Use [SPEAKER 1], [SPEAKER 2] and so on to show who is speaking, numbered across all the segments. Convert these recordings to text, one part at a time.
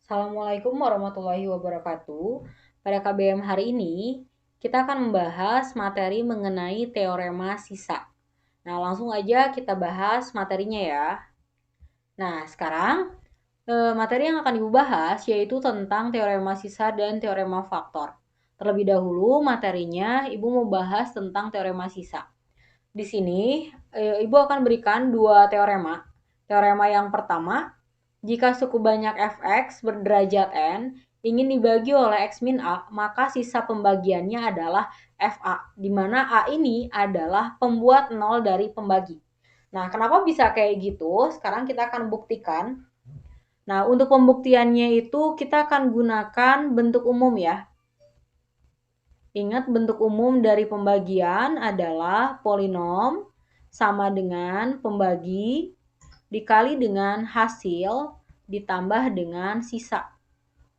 [SPEAKER 1] Assalamualaikum warahmatullahi wabarakatuh. Pada KBM hari ini, kita akan membahas materi mengenai teorema sisa. Nah, langsung aja kita bahas materinya ya. Nah, sekarang materi yang akan Ibu bahas yaitu tentang teorema sisa dan teorema faktor. Terlebih dahulu materinya Ibu mau bahas tentang teorema sisa. Di sini Ibu akan berikan dua teorema. Teorema yang pertama, jika suku banyak fx berderajat n ingin dibagi oleh x min a, maka sisa pembagiannya adalah fa, di mana a ini adalah pembuat nol dari pembagi. Nah, kenapa bisa kayak gitu? Sekarang kita akan buktikan. Nah, untuk pembuktiannya itu kita akan gunakan bentuk umum ya. Ingat, bentuk umum dari pembagian adalah polinom sama dengan pembagi dikali dengan hasil ditambah dengan sisa.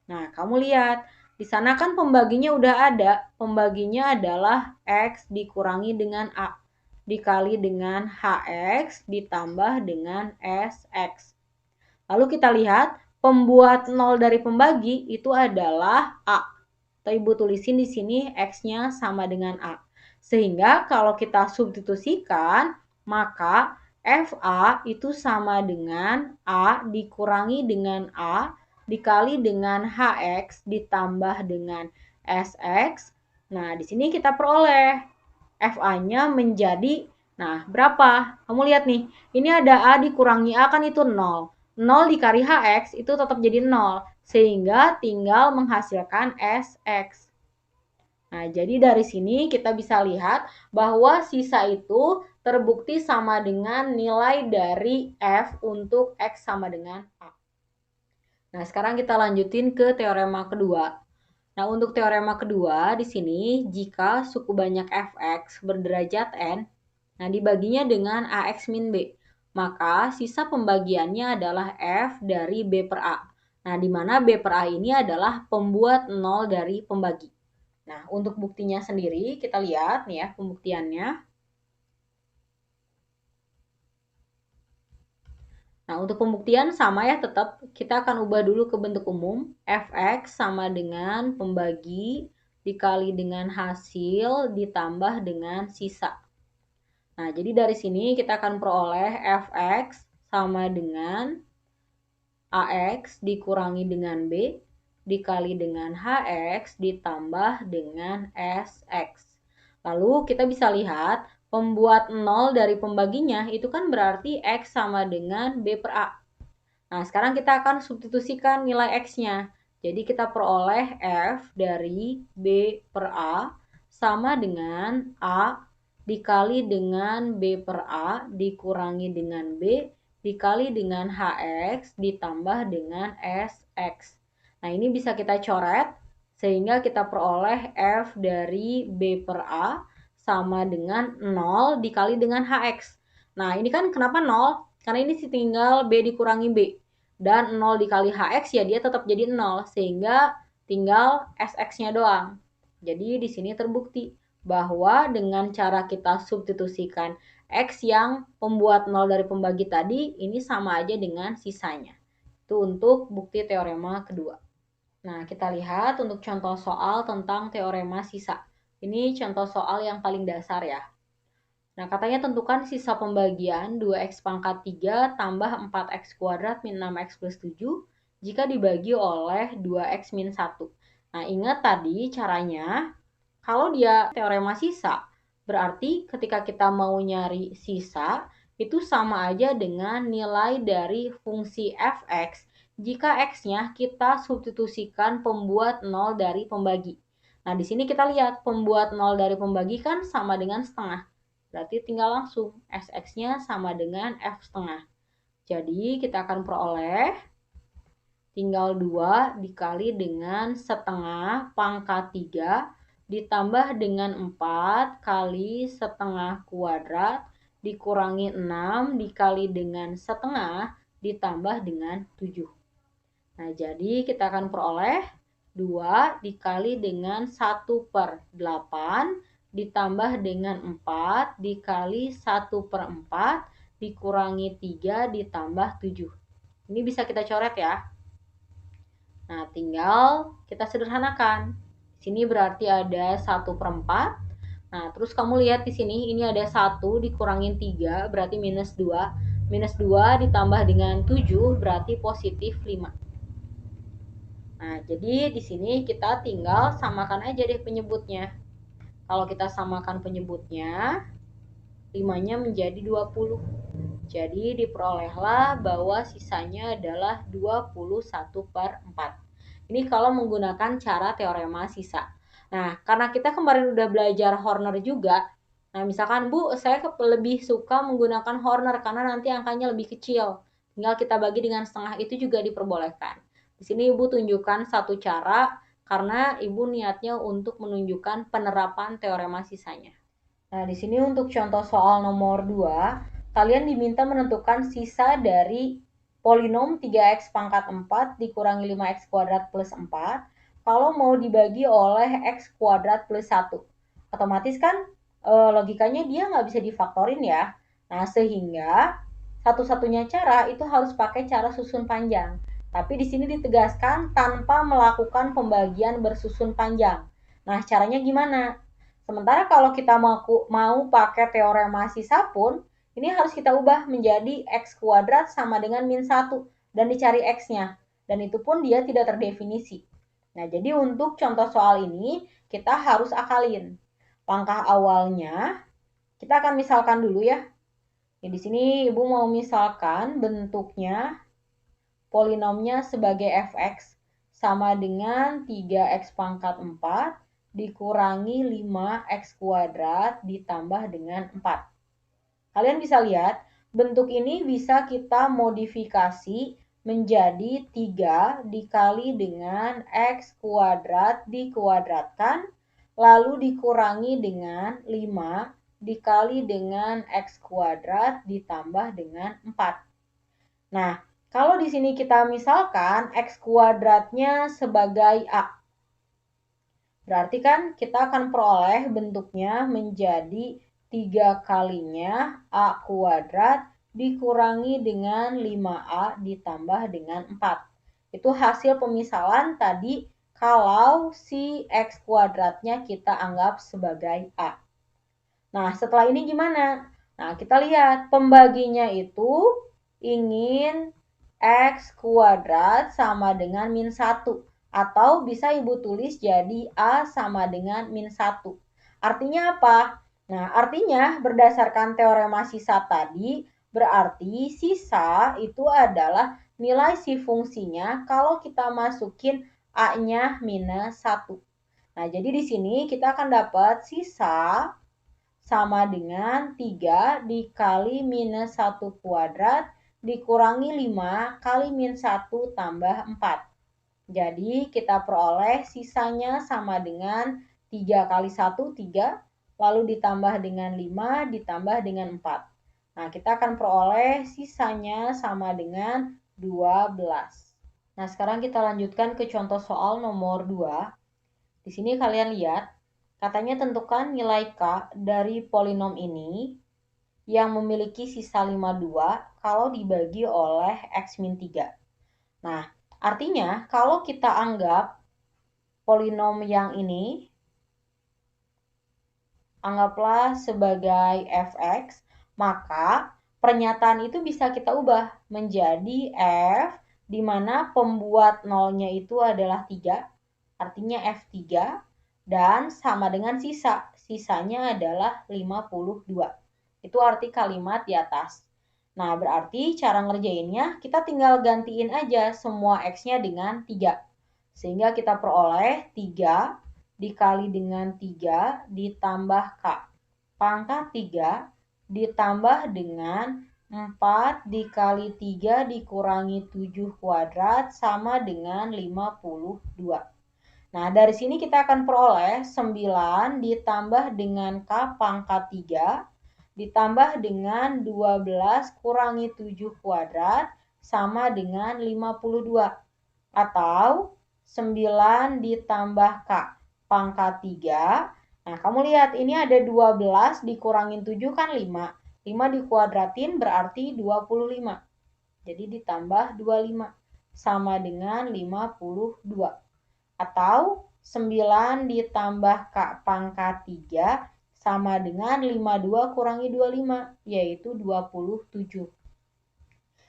[SPEAKER 1] Nah, kamu lihat, di sana kan pembaginya udah ada. Pembaginya adalah X dikurangi dengan A, dikali dengan HX ditambah dengan SX. Lalu kita lihat, pembuat nol dari pembagi itu adalah A. Ibu tulisin di sini X-nya sama dengan A. Sehingga kalau kita substitusikan, maka FA itu sama dengan A dikurangi dengan A dikali dengan HX ditambah dengan SX. Nah, di sini kita peroleh FA-nya menjadi, nah berapa? Kamu lihat nih, ini ada A dikurangi A kan itu 0. 0 dikali HX itu tetap jadi 0. Sehingga tinggal menghasilkan SX. Nah, jadi dari sini kita bisa lihat bahwa sisa itu terbukti sama dengan nilai dari F untuk X sama dengan A. Nah, sekarang kita lanjutin ke teorema kedua. Nah, untuk teorema kedua di sini jika suku banyak fx berderajat n, nah dibaginya dengan ax min b, maka sisa pembagiannya adalah f dari b per a. Nah, di mana b per a ini adalah pembuat nol dari pembagi. Nah, untuk buktinya sendiri kita lihat nih ya pembuktiannya. Nah, untuk pembuktian sama ya tetap, kita akan ubah dulu ke bentuk umum. Fx sama dengan pembagi dikali dengan hasil ditambah dengan sisa. Nah, jadi dari sini kita akan peroleh Fx sama dengan Ax dikurangi dengan B dikali dengan Hx ditambah dengan Sx. Lalu kita bisa lihat pembuat nol dari pembaginya itu kan berarti X sama dengan B per A. Nah, sekarang kita akan substitusikan nilai X-nya. Jadi kita peroleh F dari B per A sama dengan A dikali dengan B per A dikurangi dengan B dikali dengan HX ditambah dengan SX. Nah, ini bisa kita coret sehingga kita peroleh F dari B per A sama dengan 0 dikali dengan HX. Nah, ini kan kenapa 0? Karena ini tinggal B dikurangi B. Dan 0 dikali HX ya dia tetap jadi 0. Sehingga tinggal SX-nya doang. Jadi di sini terbukti bahwa dengan cara kita substitusikan X yang pembuat 0 dari pembagi tadi, ini sama aja dengan sisanya. Itu untuk bukti teorema kedua. Nah, kita lihat untuk contoh soal tentang teorema sisa. Ini contoh soal yang paling dasar ya. Nah, katanya tentukan sisa pembagian 2x pangkat 3 tambah 4x kuadrat min 6x plus 7 jika dibagi oleh 2x min 1. Nah, ingat tadi caranya, kalau dia teorema sisa, berarti ketika kita mau nyari sisa, itu sama aja dengan nilai dari fungsi fx jika x-nya kita substitusikan pembuat 0 dari pembagi. Nah, di sini kita lihat pembuat 0 dari pembagi kan sama dengan setengah. Berarti tinggal langsung SX-nya sama dengan F setengah. Jadi kita akan peroleh tinggal 2 dikali dengan setengah pangkat 3 ditambah dengan 4 kali setengah kuadrat dikurangi 6 dikali dengan setengah ditambah dengan 7. Nah, jadi kita akan peroleh 2 dikali dengan 1/8 ditambah dengan 4 dikali 1/4 dikurangi 3 ditambah 7. Ini bisa kita coret ya. Nah, tinggal kita sederhanakan. Di sini berarti ada 1/4. Nah, terus kamu lihat di sini, ini ada 1 dikurangin 3, berarti minus 2. Minus 2 ditambah dengan 7, berarti positif 5. Nah, jadi di sini kita tinggal samakan aja deh penyebutnya. Kalau kita samakan penyebutnya, 5-nya menjadi 20. Jadi diperolehlah bahwa sisanya adalah 21/4. Ini kalau menggunakan cara teorema sisa. Nah, karena kita kemarin udah belajar Horner juga, nah misalkan Bu, saya lebih suka menggunakan Horner karena nanti angkanya lebih kecil. Tinggal kita bagi dengan setengah, itu juga diperbolehkan. Di sini Ibu tunjukkan satu cara karena Ibu niatnya untuk menunjukkan penerapan teorema sisanya. Nah, di sini untuk contoh soal nomor 2, kalian diminta menentukan sisa dari polinom 3x pangkat 4 dikurangi 5x kuadrat plus 4 kalau mau dibagi oleh x kuadrat plus 1. Otomatis kan logikanya dia nggak bisa difaktorin ya. Nah, sehingga satu-satunya cara itu harus pakai cara susun panjang. Tapi di sini ditegaskan tanpa melakukan pembagian bersusun panjang. Nah, caranya gimana? Sementara kalau kita mau pakai teorema sisa pun, ini harus kita ubah menjadi x kuadrat sama dengan min 1 dan dicari x-nya. Dan itu pun dia tidak terdefinisi. Nah, jadi untuk contoh soal ini, kita harus akalin. Langkah awalnya, kita akan misalkan dulu ya. Di sini Ibu mau misalkan bentuknya polinomnya sebagai fx sama dengan 3x pangkat 4 dikurangi 5x kuadrat ditambah dengan 4. Kalian bisa lihat, bentuk ini bisa kita modifikasi menjadi 3 dikali dengan x kuadrat dikuadratkan, lalu dikurangi dengan 5 dikali dengan x kuadrat ditambah dengan 4. Nah, kalau di sini kita misalkan x kuadratnya sebagai a, berarti kan kita akan peroleh bentuknya menjadi 3 kalinya a kuadrat dikurangi dengan 5a ditambah dengan 4. Itu hasil pemisalan tadi kalau si x kuadratnya kita anggap sebagai a. Nah, setelah ini gimana? Nah, kita lihat pembaginya itu ingin x kuadrat sama dengan min 1. Atau bisa Ibu tulis jadi A sama dengan min 1. Artinya apa? Nah, artinya berdasarkan teorema sisa tadi, berarti sisa itu adalah nilai si fungsinya kalau kita masukin A-nya minus 1. Nah, jadi di sini kita akan dapat sisa sama dengan 3 dikali minus 1 kuadrat dikurangi 5 kali min 1 tambah 4. Jadi kita peroleh sisanya sama dengan 3 kali 1, 3, lalu ditambah dengan 5 ditambah dengan 4. Nah, kita akan peroleh sisanya sama dengan 12. Nah, sekarang kita lanjutkan ke contoh soal nomor 2. Di sini kalian lihat, katanya tentukan nilai K dari polinom ini yang memiliki sisa 52 kalau dibagi oleh x min 3. Nah, artinya kalau kita anggap polinom yang ini, anggaplah sebagai fx, maka pernyataan itu bisa kita ubah menjadi f, di mana pembuat nolnya itu adalah 3, artinya F3, dan sama dengan sisa. Sisanya adalah 52. Itu arti kalimat di atas. Nah, berarti cara ngerjainnya kita tinggal gantiin aja semua X-nya dengan 3. Sehingga kita peroleh 3 dikali dengan 3 ditambah K. Pangkat 3 ditambah dengan 4 dikali 3 dikurangi 7 kuadrat sama dengan 52. Nah, dari sini kita akan peroleh 9 ditambah dengan K pangkat 3 ditambah dengan 12 kurangi 7 kuadrat sama dengan 52. Atau 9 ditambah K pangkat 3. Nah, kamu lihat ini ada 12 dikurangin 7 kan 5. 5 dikuadratin berarti 25. Jadi ditambah 25. sama dengan 52. Atau 9 ditambah K pangkat 3 sama dengan 52 kurangi 25, yaitu 27.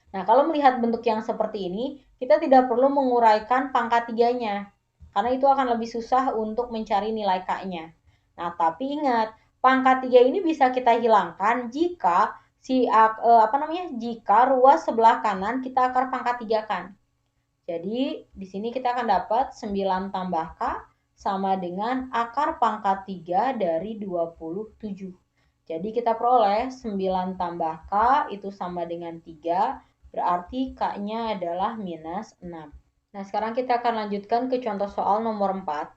[SPEAKER 1] Nah, kalau melihat bentuk yang seperti ini, kita tidak perlu menguraikan pangkat 3-nya, karena itu akan lebih susah untuk mencari nilai K-nya. Nah, tapi ingat, pangkat 3 ini bisa kita hilangkan jika jika ruas sebelah kanan kita akar pangkat 3 kan. Jadi, di sini kita akan dapat 9 tambah K sama dengan akar pangkat 3 dari 27. Jadi, kita peroleh 9 tambah K itu sama dengan 3, berarti K-nya adalah minus 6. Nah, sekarang kita akan lanjutkan ke contoh soal nomor 4.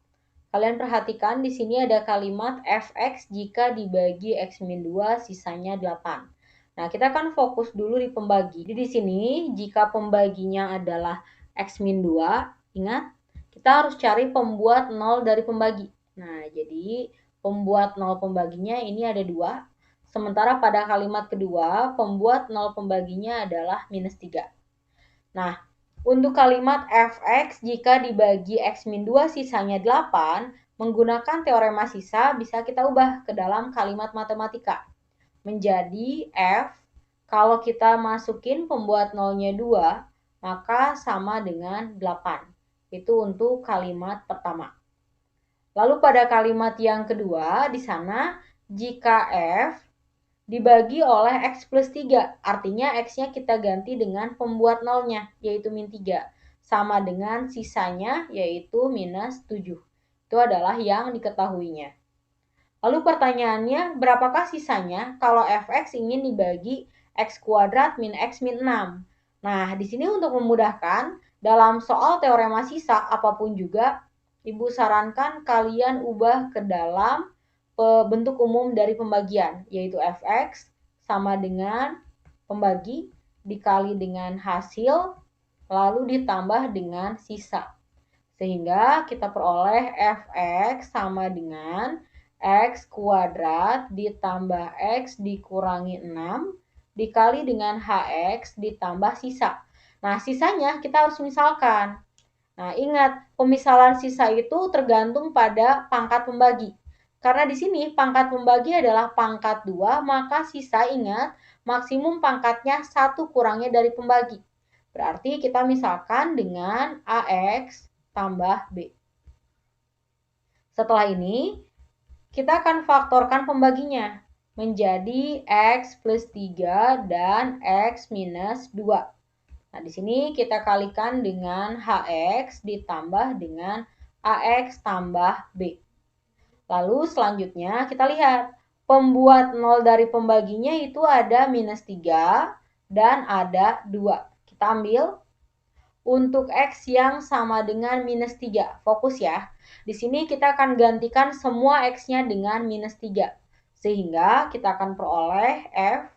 [SPEAKER 1] Kalian perhatikan di sini ada kalimat fx jika dibagi x-2 sisanya 8. Nah, kita akan fokus dulu di pembagi. Jadi di sini jika pembaginya adalah x-2, ingat kita harus cari pembuat 0 dari pembagi. Nah, jadi pembuat 0 pembaginya ini ada 2. Sementara pada kalimat kedua, pembuat 0 pembaginya adalah minus 3. Nah, untuk kalimat fx jika dibagi x-2 sisanya 8, menggunakan teorema sisa bisa kita ubah ke dalam kalimat matematika. Menjadi f, kalau kita masukin pembuat nolnya 2, maka sama dengan 8. Itu untuk kalimat pertama. Lalu pada kalimat yang kedua, di sana jika f dibagi oleh x plus 3, artinya x-nya kita ganti dengan pembuat nolnya, yaitu min 3, sama dengan sisanya, yaitu minus 7. Itu adalah yang diketahuinya. Lalu pertanyaannya, berapakah sisanya kalau fx ingin dibagi x kuadrat min x min 6? Nah, di sini untuk memudahkan, dalam soal teorema sisa apapun juga, Ibu sarankan kalian ubah ke dalam bentuk umum dari pembagian, yaitu fx sama dengan pembagi dikali dengan hasil, lalu ditambah dengan sisa. Sehingga kita peroleh fx sama dengan x kuadrat ditambah x dikurangi 6 dikali dengan hx ditambah sisa. Nah, sisanya kita harus misalkan. Nah, ingat, pemisalan sisa itu tergantung pada pangkat pembagi. Karena di sini pangkat pembagi adalah pangkat 2, maka sisa ingat maksimum pangkatnya 1 kurangnya dari pembagi. Berarti kita misalkan dengan AX tambah B. Setelah ini, kita akan faktorkan pembaginya menjadi X plus 3 dan X minus 2. Nah, di sini kita kalikan dengan HX ditambah dengan AX tambah B. Lalu selanjutnya kita lihat, pembuat 0 dari pembaginya itu ada minus 3 dan ada 2. Kita ambil untuk X yang sama dengan minus 3. Fokus ya. Di sini kita akan gantikan semua X-nya dengan minus 3. Sehingga kita akan peroleh F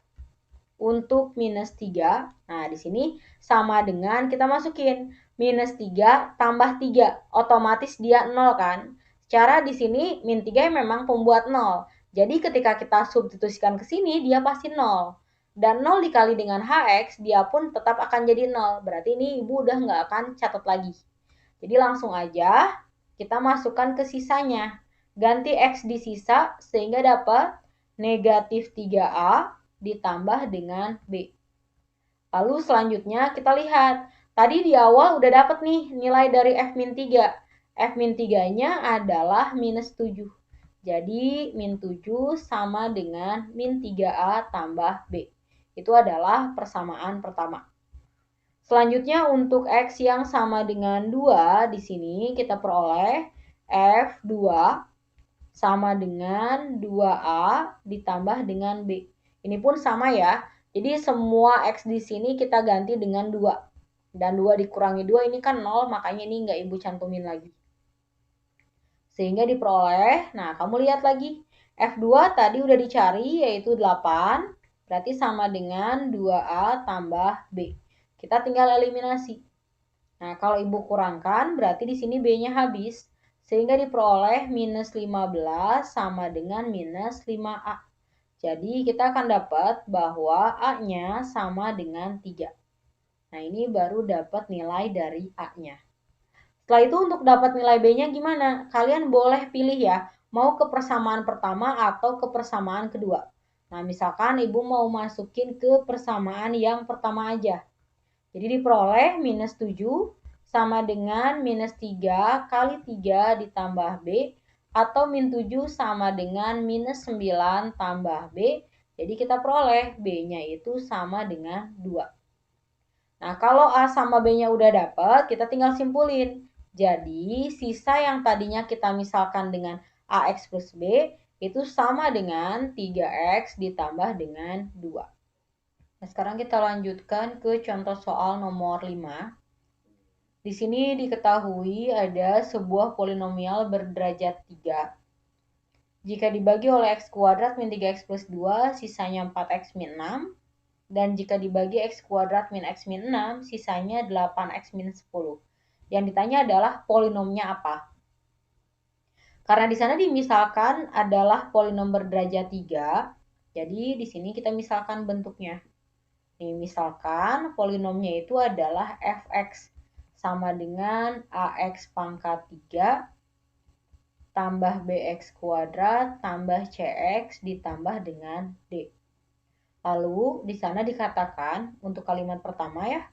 [SPEAKER 1] untuk minus 3. Nah, di sini sama dengan kita masukin minus 3 tambah 3. Otomatis dia 0 kan? Secara di sini min 3 memang pembuat 0. Jadi ketika kita substitusikan ke sini, dia pasti 0. Dan 0 dikali dengan HX, dia pun tetap akan jadi 0. Berarti ini Ibu udah nggak akan catat lagi. Jadi langsung aja kita masukkan ke sisanya. Ganti X di sisa sehingga dapat negatif 3A ditambah dengan B. Lalu selanjutnya kita lihat. Tadi di awal udah dapat nih nilai dari F-3. F-3-nya adalah minus 7. Jadi min 7 sama dengan min 3A tambah B. Itu adalah persamaan pertama. Selanjutnya untuk X yang sama dengan 2, di sini kita peroleh F2 sama dengan 2A ditambah dengan B. Ini pun sama ya. Jadi semua X di sini kita ganti dengan 2. Dan 2 dikurangi 2 ini kan 0, makanya ini nggak Ibu cantumin lagi. Sehingga diperoleh, nah kamu lihat lagi. F2 tadi udah dicari yaitu 8, berarti sama dengan 2A tambah B. Kita tinggal eliminasi. Nah, kalau Ibu kurangkan berarti di sini B-nya habis. Sehingga diperoleh minus 15 sama dengan minus 5A. Jadi kita akan dapat bahwa A-nya sama dengan 3. Nah, ini baru dapat nilai dari A-nya. Setelah itu untuk dapat nilai B-nya gimana? Kalian boleh pilih ya, mau ke persamaan pertama atau ke persamaan kedua. Nah, misalkan Ibu mau masukin ke persamaan yang pertama aja. Jadi diperoleh minus 7 sama dengan minus 3 kali 3 ditambah B, atau min 7 sama dengan minus 9 tambah B. Jadi kita peroleh B-nya itu sama dengan 2. Nah, kalau A sama B-nya udah dapet, kita tinggal simpulin. Jadi, sisa yang tadinya kita misalkan dengan AX plus B, itu sama dengan 3X ditambah dengan 2. Nah, sekarang kita lanjutkan ke contoh soal nomor 5. Di sini diketahui ada sebuah polinomial berderajat 3. Jika dibagi oleh X kuadrat min 3X plus 2, sisanya 4X min 6. Dan jika dibagi X kuadrat min X min 6, sisanya 8X min 10. Yang ditanya adalah polinomnya apa? Karena di sana dimisalkan adalah polinom berderajat 3, jadi di sini kita misalkan bentuknya. Nih, misalkan polinomnya itu adalah fx sama dengan ax pangkat 3 tambah bx kuadrat tambah cx ditambah dengan d. Lalu di sana dikatakan untuk kalimat pertama ya,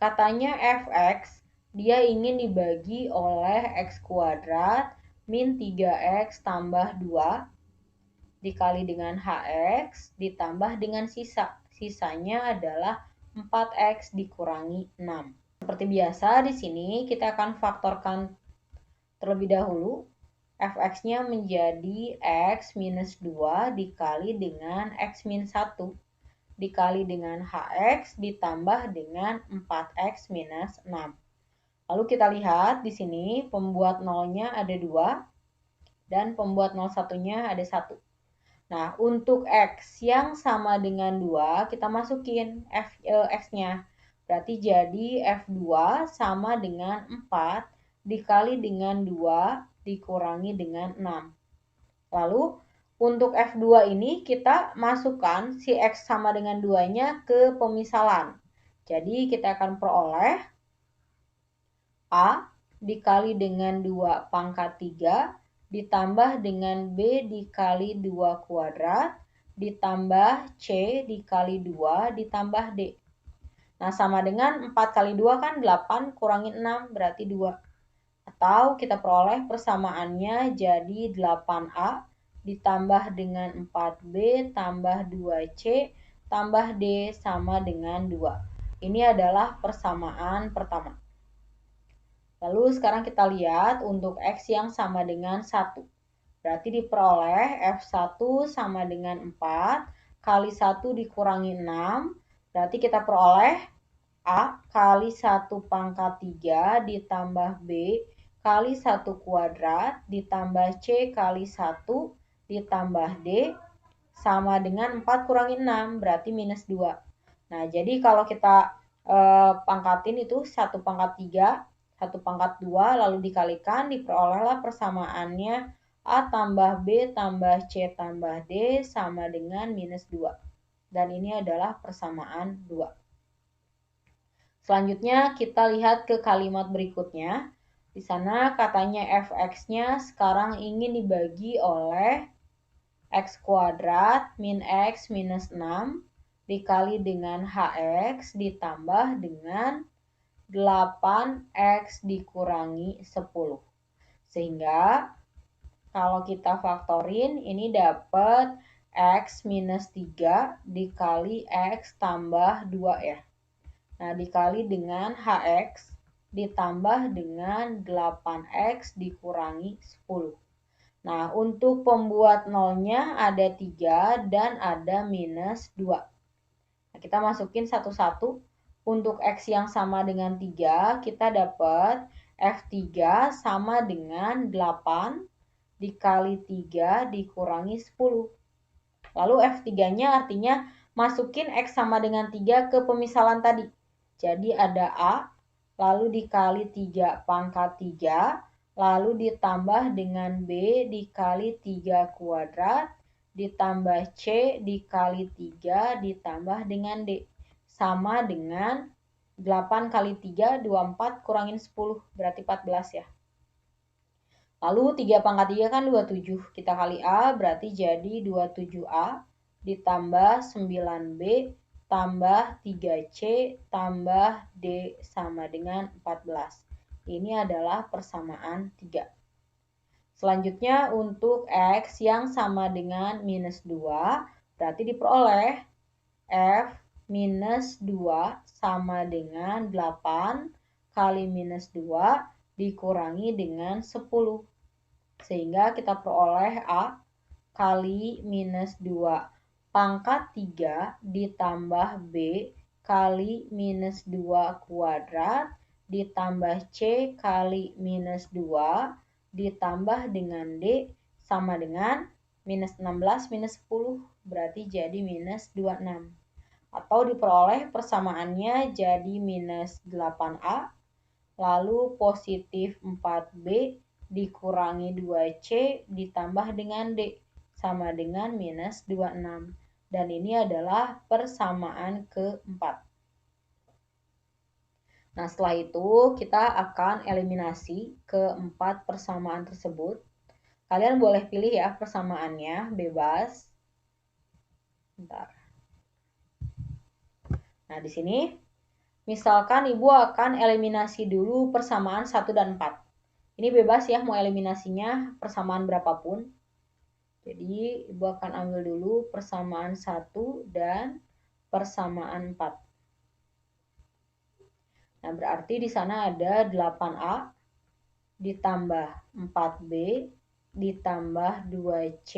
[SPEAKER 1] katanya fx dia ingin dibagi oleh x kuadrat min 3x tambah 2 dikali dengan hx ditambah dengan sisa. Sisanya adalah 4x dikurangi 6. Seperti biasa di sini kita akan faktorkan terlebih dahulu. Fx-nya menjadi x minus 2 dikali dengan x min 1 dikali dengan hx ditambah dengan 4x minus 6. Lalu kita lihat di sini pembuat nolnya ada 2 dan pembuat 01-nya ada 1. Nah, untuk x yang sama dengan 2, kita masukin x-nya. Berarti jadi F2 sama dengan 4 dikali dengan 2 dikurangi dengan 6. Lalu untuk F2 ini kita masukkan si X sama dengan 2-nya ke pemisalan. Jadi kita akan peroleh A dikali dengan 2 pangkat 3 ditambah dengan B dikali 2 kuadrat ditambah C dikali 2 ditambah D. Nah, sama dengan 4 kali 2 kan 8 kurangi 6 berarti 2. Atau kita peroleh persamaannya jadi 8A ditambah dengan 4B tambah 2C tambah D sama dengan 2. Ini adalah persamaan pertama. Lalu sekarang kita lihat untuk X yang sama dengan 1. Berarti diperoleh F1 sama dengan 4 kali 1 dikurangi 6. Berarti kita peroleh A kali 1 pangkat 3 ditambah B kali 1 kuadrat ditambah C kali 1 ditambah D sama dengan 4 kurangi 6 berarti minus 2. Nah, jadi kalau kita pangkatin itu 1 pangkat 3, 1 pangkat 2 lalu dikalikan diperolehlah persamaannya A tambah B tambah C tambah D sama dengan minus 2. Dan ini adalah persamaan 2. Selanjutnya kita lihat ke kalimat berikutnya. Di sana katanya fx-nya sekarang ingin dibagi oleh x kuadrat min x minus 6 dikali dengan hx ditambah dengan 8x dikurangi 10. Sehingga kalau kita faktorin ini dapat x minus 3 dikali x tambah 2 ya. Nah, dikali dengan hx ditambah dengan 8x dikurangi 10. Nah, untuk pembuat nolnya ada 3 dan ada minus 2. Nah, kita masukin satu-satu. Untuk x yang sama dengan 3, kita dapat F3 sama dengan 8 dikali 3 dikurangi 10. Lalu F3-nya artinya masukin x sama dengan 3 ke pemisalan tadi. Jadi ada A, lalu dikali 3 pangkat 3, lalu ditambah dengan B dikali 3 kuadrat, ditambah C dikali 3 ditambah dengan D. sama dengan 8 kali 3, 24 kurangin 10, berarti 14 ya. Lalu 3 pangkat 3 kan 27, kita kali A berarti jadi 27A ditambah 9B tambah 3C tambah D sama dengan 14. Ini adalah persamaan 3. Selanjutnya untuk X yang sama dengan minus 2, berarti diperoleh F minus 2 sama dengan 8 kali minus 2 dikurangi dengan 10. Sehingga kita peroleh A kali minus 2 pangkat 3 ditambah B kali minus 2 kuadrat ditambah C kali minus 2 ditambah dengan D sama dengan minus 16 minus 10, berarti jadi minus 26. Atau diperoleh persamaannya jadi minus 8A, lalu positif 4B dikurangi 2C ditambah dengan D sama dengan minus 26. Dan ini adalah persamaan keempat. Nah, setelah itu kita akan eliminasi keempat persamaan tersebut. Kalian boleh pilih ya persamaannya, bebas. Bentar. Nah, di sini misalkan Ibu akan eliminasi dulu persamaan 1 dan 4. Ini bebas ya mau eliminasinya persamaan berapapun. Jadi, Ibu akan ambil dulu persamaan 1 dan persamaan 4. Nah, berarti di sana ada 8A ditambah 4B ditambah 2C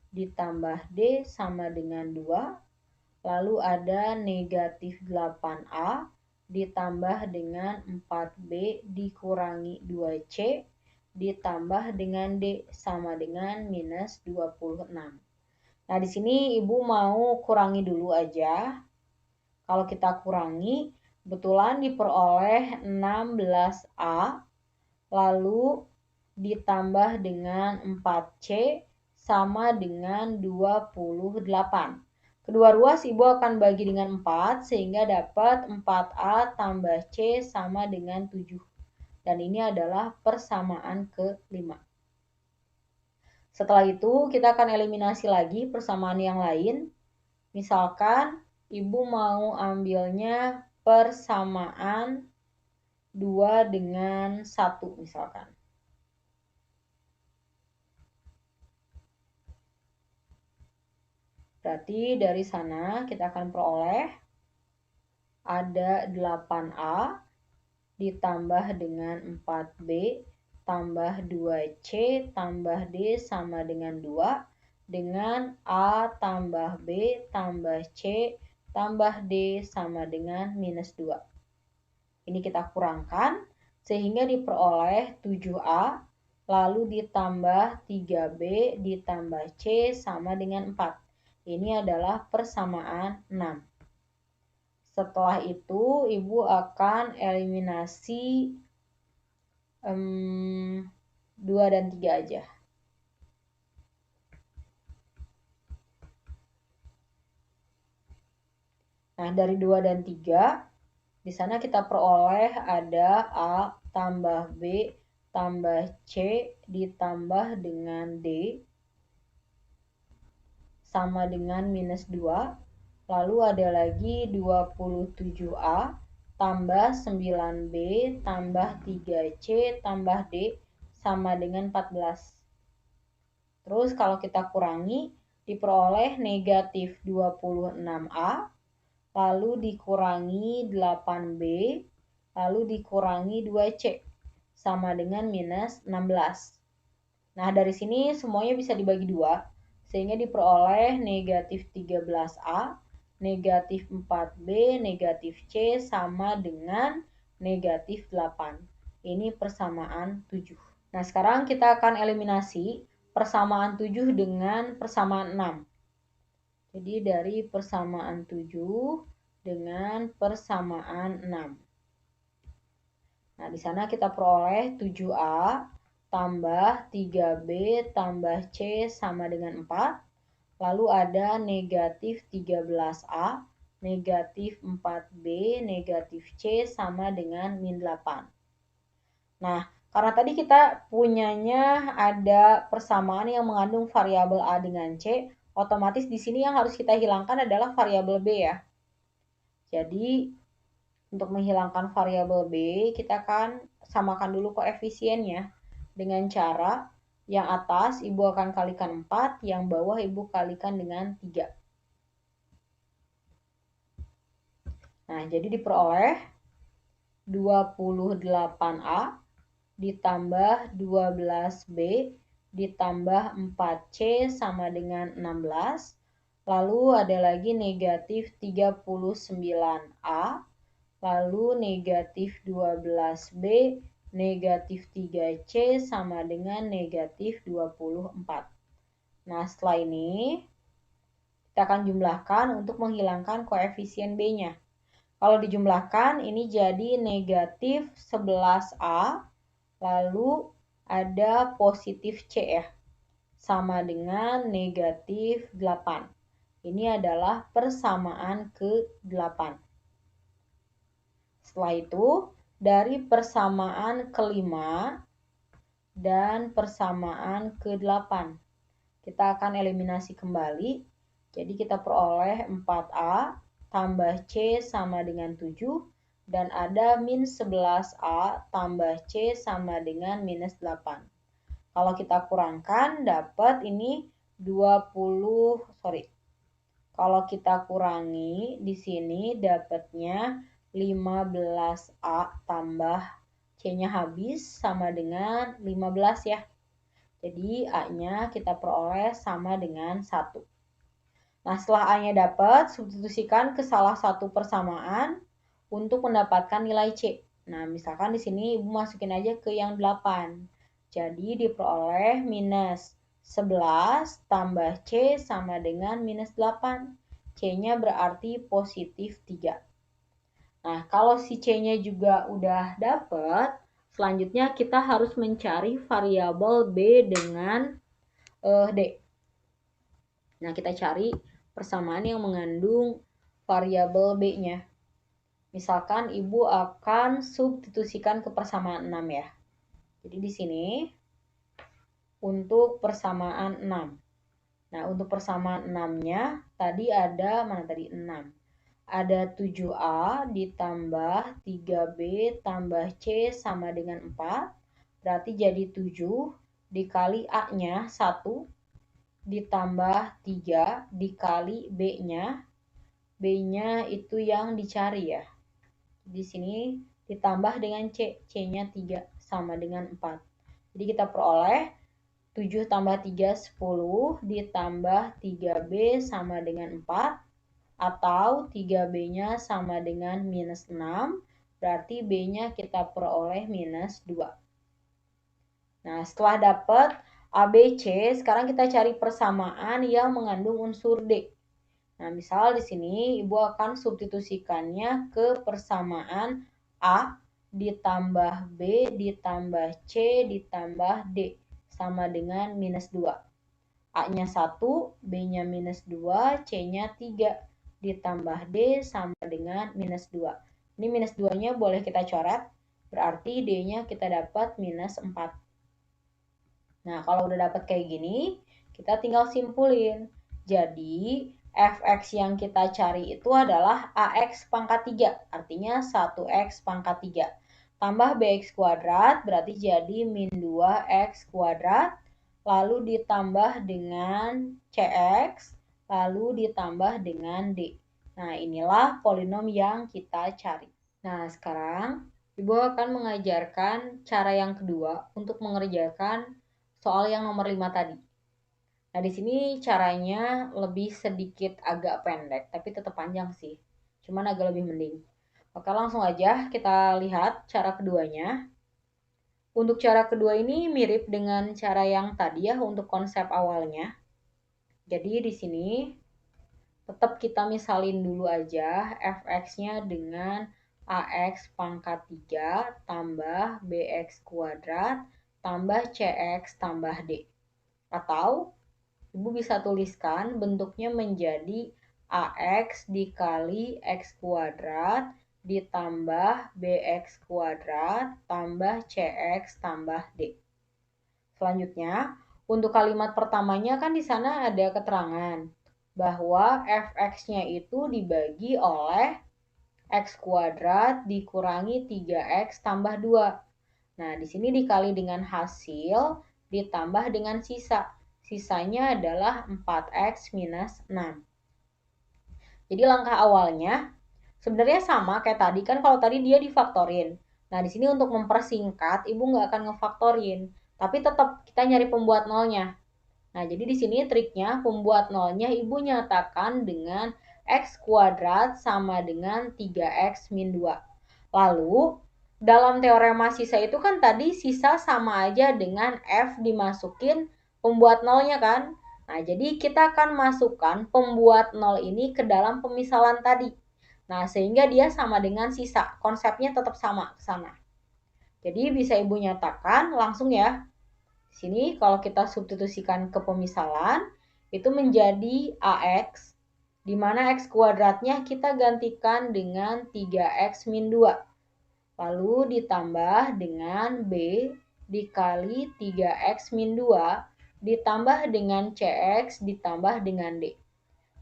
[SPEAKER 1] ditambah D sama dengan 2. Lalu ada negatif 8A ditambah dengan 4B dikurangi 2C ditambah dengan D sama dengan minus 26. Nah, di sini Ibu mau kurangi dulu aja. Kalau kita kurangi, kebetulan diperoleh 16A, lalu ditambah dengan 4C sama dengan 28. Kedua ruas Ibu akan bagi dengan 4, sehingga dapat 4A tambah C sama dengan 7. Dan ini adalah persamaan ke-5. Setelah itu kita akan eliminasi lagi persamaan yang lain. Misalkan Ibu mau ambilnya persamaan 2 dengan 1 misalkan. Berarti dari sana kita akan peroleh ada 8A ditambah dengan 4B tambah 2C tambah D sama dengan 2 dengan A tambah B tambah C tambah D sama dengan minus 2. Ini kita kurangkan sehingga diperoleh 7A lalu ditambah 3B ditambah C sama dengan 4. Ini adalah persamaan 6. Setelah itu Ibu akan eliminasi 2 dan 3 aja. Nah, dari 2 dan 3, di sana kita peroleh ada A tambah B tambah C ditambah dengan D sama dengan minus 2. Lalu ada lagi 27A tambah 9B tambah 3C tambah D sama dengan 14. Terus kalau kita kurangi, diperoleh negatif 26A, lalu dikurangi 8B, lalu dikurangi 2C, sama dengan minus 16. Nah, dari sini semuanya bisa dibagi 2, sehingga diperoleh negatif 13A, negatif 4B, negatif C, sama dengan negatif 8. Ini persamaan 7. Nah, sekarang kita akan eliminasi persamaan 7 dengan persamaan 6. Jadi dari persamaan 7 dengan persamaan 6. Nah, di sana kita peroleh 7A tambah 3B tambah C sama dengan 4. Lalu ada negatif 13A negatif 4B, negatif C sama dengan min 8. Nah, karena tadi kita punyanya ada persamaan yang mengandung variabel A dengan C, otomatis di sini yang harus kita hilangkan adalah variabel B ya. Jadi, untuk menghilangkan variabel B, kita akan samakan dulu koefisiennya dengan cara yang atas Ibu akan kalikan 4, yang bawah Ibu kalikan dengan 3. Nah, jadi diperoleh 28A ditambah 12B ditambah 4C sama dengan 16. Lalu ada lagi negatif 39A, lalu negatif 12B, negatif 3C sama dengan negatif 24. Nah, setelah ini kita akan jumlahkan untuk menghilangkan koefisien B-nya. Kalau dijumlahkan ini jadi negatif 11A, lalu ada positif C ya, sama dengan negatif 8. Ini adalah persamaan ke-8. Setelah itu, dari persamaan ke-5 dan persamaan ke-8, kita akan eliminasi kembali. Jadi kita peroleh 4A tambah C sama dengan 7, dan ada min 11A tambah C sama dengan minus 8. Kalau kita kurangkan dapat ini 20, kalau kita kurangi di sini dapatnya 15A tambah C-nya habis sama dengan 15 ya. Jadi A-nya kita peroleh sama dengan 1. Nah, setelah A-nya dapat, substitusikan ke salah satu persamaan untuk mendapatkan nilai C. Nah, misalkan di sini Ibu masukin aja ke yang 8. Jadi diperoleh minus 11 tambah C sama dengan minus 8. C-nya berarti positif 3. Nah, kalau si C-nya juga udah dapat, selanjutnya kita harus mencari variabel B dengan D. Nah, kita cari persamaan yang mengandung variabel B-nya. Misalkan Ibu akan substitusikan ke persamaan 6 ya. Jadi di sini untuk persamaan 6. Nah, untuk persamaan 6-nya tadi ada, mana tadi 6. Ada 7A ditambah 3B tambah C sama dengan 4. Berarti jadi 7 dikali A-nya 1 ditambah 3 dikali B-nya. B-nya itu yang dicari ya. Di sini ditambah dengan C. C-nya 3 sama dengan 4. Jadi kita peroleh 7 tambah 3, 10 ditambah 3B sama dengan 4. Atau 3B-nya sama dengan minus 6. Berarti B-nya kita peroleh minus 2. Nah, setelah dapat ABC, sekarang kita cari persamaan yang mengandung unsur D. Nah, misal di sini Ibu akan substitusikannya ke persamaan A ditambah B ditambah C ditambah D sama dengan minus 2. A-nya 1, B-nya minus 2, C-nya 3 ditambah D sama dengan minus 2. Ini minus 2-nya boleh kita coret, berarti D-nya kita dapat minus 4. Nah, kalau udah dapat kayak gini, kita tinggal simpulin. Jadi, fx yang kita cari itu adalah ax pangkat 3, artinya 1x pangkat 3. Tambah bx kuadrat, berarti jadi min 2x kuadrat, lalu ditambah dengan cx, lalu ditambah dengan d. Nah, inilah polinom yang kita cari. Nah, sekarang Ibu akan mengajarkan cara yang kedua untuk mengerjakan soal yang nomor 5 tadi. Nah, di sini caranya lebih sedikit agak pendek, tapi tetap panjang sih. Cuman agak lebih mending. Oke, langsung aja kita lihat cara keduanya. Untuk cara kedua ini mirip dengan cara yang tadi ya untuk konsep awalnya. Jadi di sini tetap kita misalin dulu aja fx-nya dengan ax pangkat 3 tambah bx kuadrat tambah cx tambah d. Atau Ibu bisa tuliskan bentuknya menjadi AX dikali X kuadrat ditambah BX kuadrat tambah CX tambah D. Selanjutnya, untuk kalimat pertamanya kan di sana ada keterangan bahwa fx-nya itu dibagi oleh x kuadrat dikurangi 3x tambah 2. Nah, di sini dikali dengan hasil ditambah dengan sisa. Sisanya adalah 4x minus 6. Jadi langkah awalnya sebenarnya sama kayak tadi kan, kalau tadi dia difaktorin. Nah, di sini untuk mempersingkat, Ibu nggak akan ngefaktorin, tapi tetap kita nyari pembuat nolnya. Nah, jadi di sini triknya pembuat nolnya Ibu nyatakan dengan x kuadrat sama dengan 3x min 2. Lalu, dalam teorema sisa itu kan tadi sisa sama aja dengan f dimasukin pembuat nolnya kan? Nah, jadi kita akan masukkan pembuat nol ini ke dalam pemisalan tadi. Nah, sehingga dia sama dengan sisa. Konsepnya tetap sama ke sana. Jadi bisa Ibu nyatakan langsung ya. Di sini kalau kita substitusikan ke pemisalan, itu menjadi AX, di mana X kuadratnya kita gantikan dengan 3X min 2. Lalu ditambah dengan B dikali 3X min 2 ditambah dengan CX ditambah dengan D.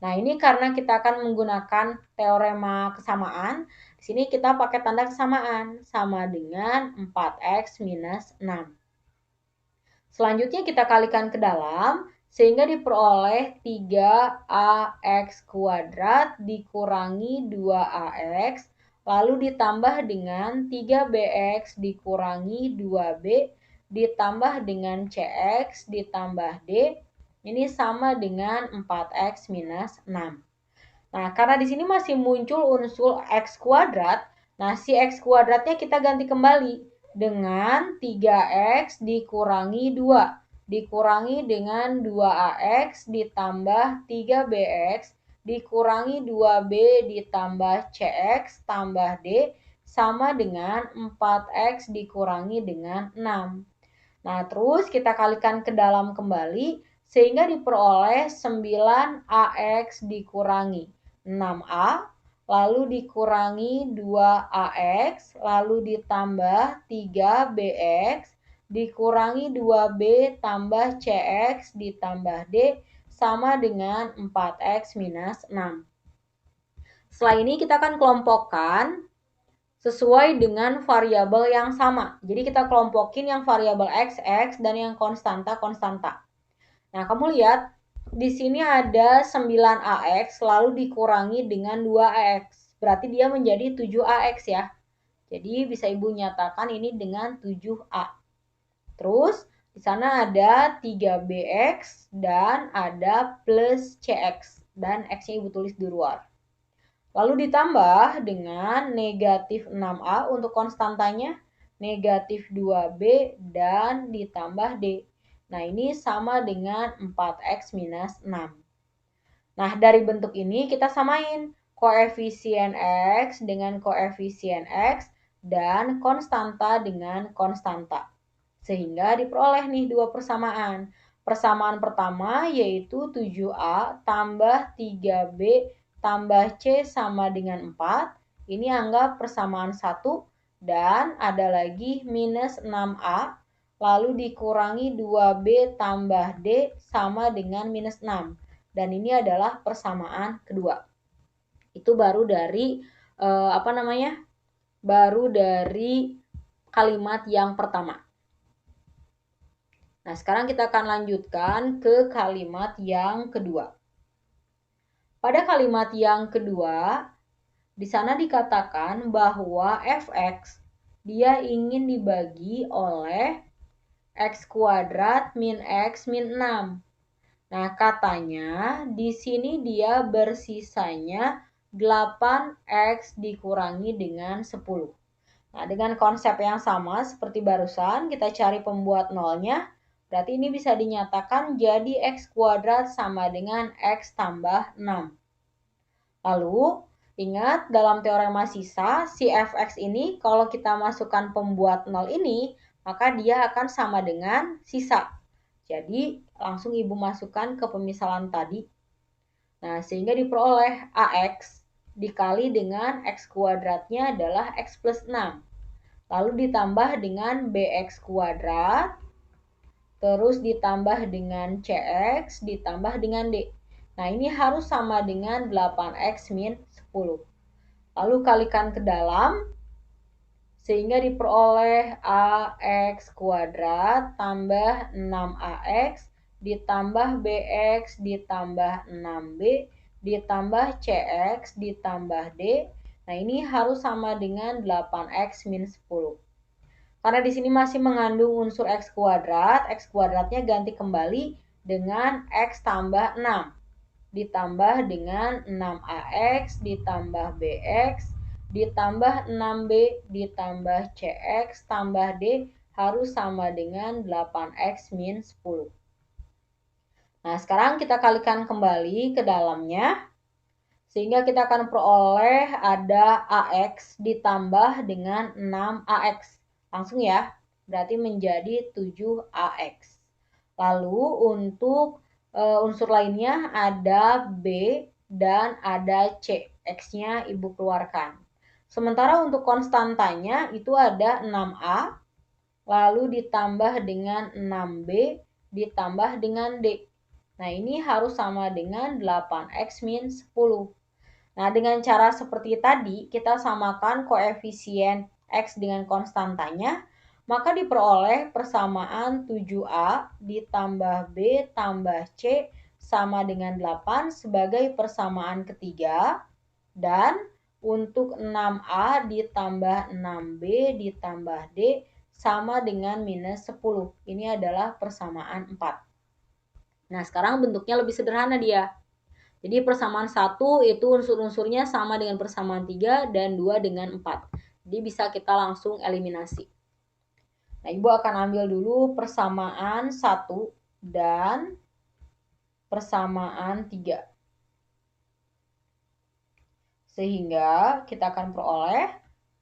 [SPEAKER 1] Nah, ini karena kita akan menggunakan teorema kesamaan, di sini kita pakai tanda kesamaan, sama dengan 4x minus 6. Selanjutnya kita kalikan ke dalam, sehingga diperoleh 3ax kuadrat dikurangi 2ax, lalu ditambah dengan 3bx dikurangi 2b, ditambah dengan cx ditambah d, ini sama dengan 4x minus 6. Nah, karena di sini masih muncul unsur x kuadrat, nah si x kuadratnya kita ganti kembali dengan 3x dikurangi 2, dikurangi dengan 2ax ditambah 3bx, dikurangi 2b ditambah cx tambah d, sama dengan 4x dikurangi dengan 6. Nah, terus kita kalikan ke dalam kembali, sehingga diperoleh 9ax dikurangi 6a, lalu dikurangi 2ax, lalu ditambah 3bx, dikurangi 2b tambah cx ditambah d, sama dengan 4x minus 6. Setelah ini kita akan kelompokkan sesuai dengan variabel yang sama. Jadi kita kelompokin yang variabel x, x, dan yang konstanta, konstanta. Nah, kamu lihat di sini ada 9ax lalu dikurangi dengan 2ax. Berarti dia menjadi 7ax ya. Jadi bisa Ibu nyatakan ini dengan 7a. Terus di sana ada 3bx dan ada plus cx. Dan x-nya Ibu tulis di luar. Lalu ditambah dengan negatif 6a untuk konstantanya, negatif 2b, dan ditambah d. Nah, ini sama dengan 4x minus 6. Nah, dari bentuk ini kita samain koefisien x dengan koefisien x dan konstanta dengan konstanta. Sehingga diperoleh nih dua persamaan. Persamaan pertama yaitu 7a tambah 3b tambah C sama dengan 4, ini anggap persamaan 1, dan ada lagi minus 6A, lalu dikurangi 2B tambah D sama dengan minus 6. Dan ini adalah persamaan kedua. Itu baru dari, baru dari kalimat yang pertama. Nah, sekarang kita akan lanjutkan ke kalimat yang kedua. Pada kalimat yang kedua, di sana dikatakan bahwa fx dia ingin dibagi oleh x kuadrat min x min 6. Nah, katanya di sini dia bersisanya 8x dikurangi dengan 10. Nah, dengan konsep yang sama seperti barusan, kita cari pembuat nolnya. Berarti ini bisa dinyatakan jadi x kuadrat sama dengan x tambah 6. Lalu, ingat dalam teorema sisa, si fx ini kalau kita masukkan pembuat nol ini, maka dia akan sama dengan sisa. Jadi, langsung Ibu masukkan ke pemisalan tadi. Nah, sehingga diperoleh AX dikali dengan X kuadratnya adalah X plus 6. Lalu ditambah dengan BX kuadrat, terus ditambah dengan CX, ditambah dengan D. Nah, ini harus sama dengan 8X min 10. Lalu kalikan ke dalam, sehingga diperoleh AX kuadrat tambah 6AX ditambah BX ditambah 6B ditambah CX ditambah D. Nah, ini harus sama dengan 8X min 10. Karena di sini masih mengandung unsur X kuadrat, X kuadratnya ganti kembali dengan X tambah 6 ditambah dengan 6AX ditambah BX ditambah 6B ditambah CX tambah D harus sama dengan 8X min 10. Nah, sekarang kita kalikan kembali ke dalamnya, sehingga kita akan peroleh ada AX ditambah dengan 6AX. Langsung ya, berarti menjadi 7AX. Lalu untuk unsur lainnya ada B dan ada C. X-nya Ibu keluarkan. Sementara untuk konstantanya itu ada 6A, lalu ditambah dengan 6B, ditambah dengan D. Nah, ini harus sama dengan 8X min 10. Nah, dengan cara seperti tadi, kita samakan koefisien X dengan konstantanya, maka diperoleh persamaan 7A ditambah B tambah C sama dengan 8 sebagai persamaan ketiga, dan untuk 6A ditambah 6B ditambah D sama dengan minus 10. Ini adalah persamaan 4. Nah, sekarang bentuknya lebih sederhana dia. Jadi persamaan 1 itu unsur-unsurnya sama dengan persamaan 3 dan 2 dengan 4. Jadi bisa kita langsung eliminasi. Nah, Ibu akan ambil dulu persamaan 1 dan persamaan 3. Sehingga kita akan peroleh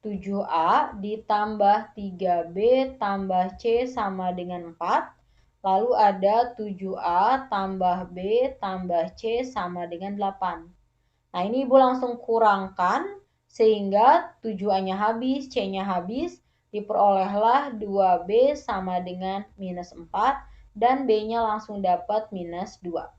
[SPEAKER 1] 7A ditambah 3B tambah C sama dengan 4. Lalu ada 7A tambah B tambah C sama dengan 8. Nah, ini Ibu langsung kurangkan sehingga 7A-nya habis, C-nya habis, diperolehlah 2B sama dengan minus 4 dan B-nya langsung dapat minus 2.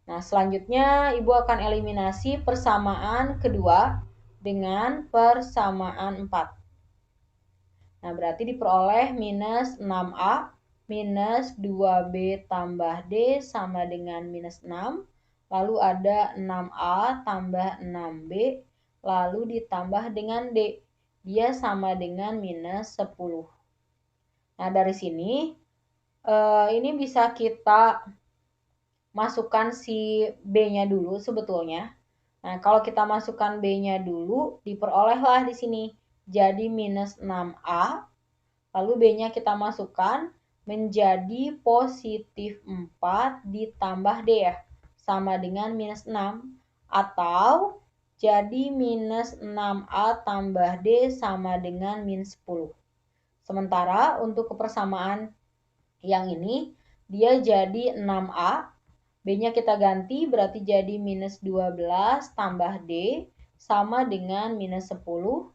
[SPEAKER 1] Nah, selanjutnya Ibu akan eliminasi persamaan kedua dengan persamaan 4. Nah, berarti diperoleh minus 6A minus 2B tambah D sama dengan minus 6. Lalu ada 6A tambah 6B, lalu ditambah dengan D. Dia sama dengan minus 10. Nah, dari sini ini bisa kita masukkan si B-nya dulu sebetulnya. Nah, kalau kita masukkan B-nya dulu, diperolehlah di sini jadi minus 6A. Lalu B-nya kita masukkan menjadi positif 4 ditambah D ya, sama dengan minus 6. Atau jadi minus 6A tambah D sama dengan minus 10. Sementara untuk kepersamaan yang ini, dia jadi 6A. B-nya kita ganti berarti jadi minus 12 tambah D sama dengan minus 10,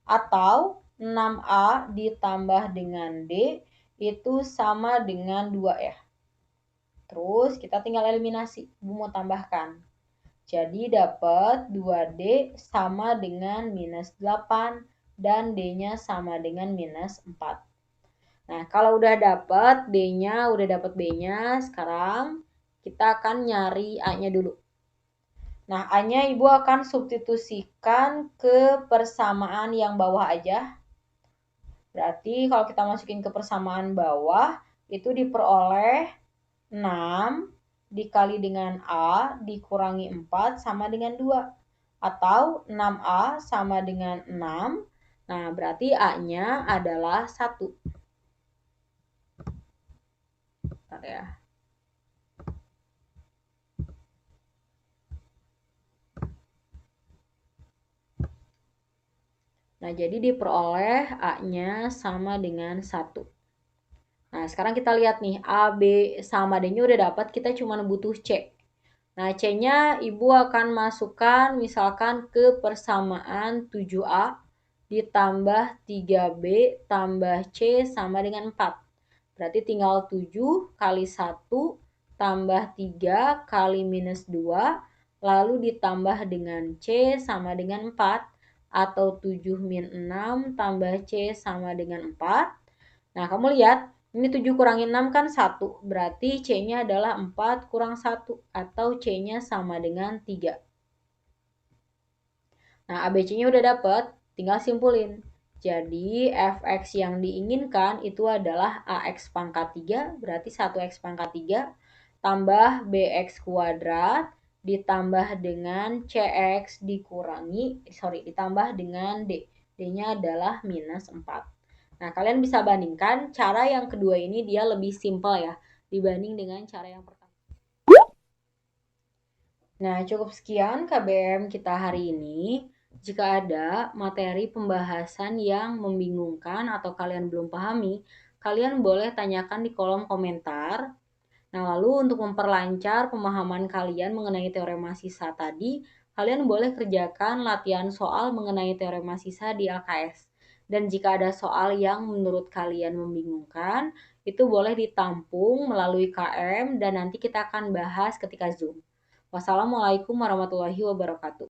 [SPEAKER 1] atau 6A ditambah dengan D itu sama dengan 2 ya. Terus kita tinggal eliminasi, Ibu mau tambahkan. Jadi dapat 2D sama dengan minus 8 dan D-nya sama dengan minus 4. Nah, kalau udah dapat D-nya, udah dapat B-nya, sekarang kita akan nyari A-nya dulu. Nah, A-nya Ibu akan substitusikan ke persamaan yang bawah aja. Berarti kalau kita masukin ke persamaan bawah, itu diperoleh 6 dikali dengan A dikurangi 4 sama dengan 2. Atau 6A sama dengan 6. Nah, berarti A-nya adalah 1. Bentar ya. Nah, jadi diperoleh A-nya sama dengan 1. Nah, sekarang kita lihat nih, A, B, sama D-nya udah dapat, kita cuma butuh C. Nah, C-nya Ibu akan masukkan misalkan ke persamaan 7A ditambah 3B tambah C sama dengan 4. Berarti tinggal 7 kali 1 tambah 3 kali minus 2, lalu ditambah dengan C sama dengan 4, atau 7 min 6 tambah C sama dengan 4. Nah, kamu lihat, ini 7 kurangi 6 kan 1, berarti C-nya adalah 4 kurang 1, atau C-nya sama dengan 3. Nah, ABC-nya udah dapet, tinggal simpulin. Jadi, fx yang diinginkan itu adalah ax pangkat 3, berarti 1x pangkat 3, tambah bx kuadrat, ditambah dengan cx ditambah dengan d. D-nya adalah minus 4. Nah, kalian bisa bandingkan, cara yang kedua ini dia lebih simpel ya, dibanding dengan cara yang pertama. Nah, cukup sekian KBM kita hari ini. Jika ada materi pembahasan yang membingungkan atau kalian belum pahami, kalian boleh tanyakan di kolom komentar. Nah, lalu untuk memperlancar pemahaman kalian mengenai teorema sisa tadi, kalian boleh kerjakan latihan soal mengenai teorema sisa di LKS. Dan jika ada soal yang menurut kalian membingungkan, itu boleh ditampung melalui KM dan nanti kita akan bahas ketika Zoom. Wassalamualaikum warahmatullahi wabarakatuh.